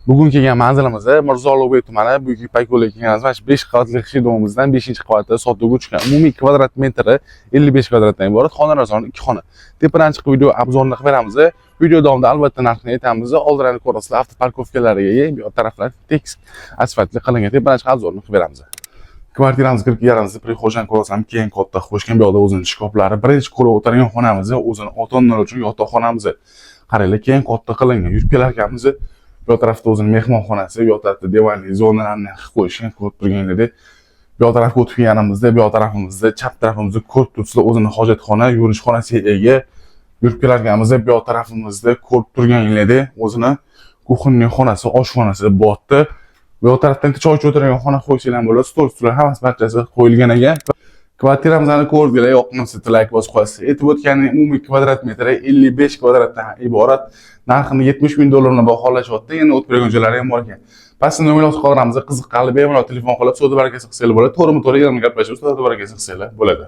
Bugun kelgan manzilimiz Mirzo Ulug'bek tumani Buyuk Ipak yo'liga kelganmiz. Mana shu 5 qavatli kishi domimizdan 5-qavatda sotuvga tushgan. Umumiy kvadrat metri 55 kvadratdan iborat. Xonalar soni 2 xona. Tepadan chiqib video obzorini qilib beramiz. Video davomida albatta narxni aytamiz. Oldinlarni ko'rasizlar, avtoparkovkalariga bu taraflar tekis asfaltli qilingan. Tepadan chiqib obzorini qilib beramiz. Kvartiramizga kirib kelganimizda prixojani ko'rasam, keyin katta qo'shgan bu yoqda o'zining shkoflari, birinchi ko'rib o'tirgan xonamiz, o'zini ota-onalar uchun yotoqxonamiz. Qaranglar, keyin katta qilingan. Yurib kelarkanmiz. Bu tarafda o'zining mehmonxonasi, bu tarafda divanli zonalarni qilib qo'yishgan, ko'rib turganingizda. Bu tarafga o'tib kelganimizda, bu tarafimizda, chap tarafimizda ko'rib turibsizlar, o'zining hojatxona, yuvinish xonasiga ega. Yurib kelarkanimizda bu tarafimizda ko'rib turganingizda, o'zining kuxonning xonasi, oshxonasi botdi. Bu tarafdan choy o'tiradigan xona qo'yishlar bo'ladi, stol-stullar hammasi barchasi qo'yilgan ekan. Kvartiramizni ko'rdinglar, yoqmasa like bosib qo'yasiz. Aytib o'tganim umumiy kvadrat metri 55 kvadratdan iborat. Narxini $70,000 baholashyapti. Endi o'tib bergan joylari ham bor ekan. Pastda nomerlar qoldiramiz. Qiziqqanlar bemalol telefon qilib, savdo barakasi qilsanglar bo'ladi. To'g'rimi to'g'ri, yana gaplashib, savdo barakasi qilsanglar bo'ladi.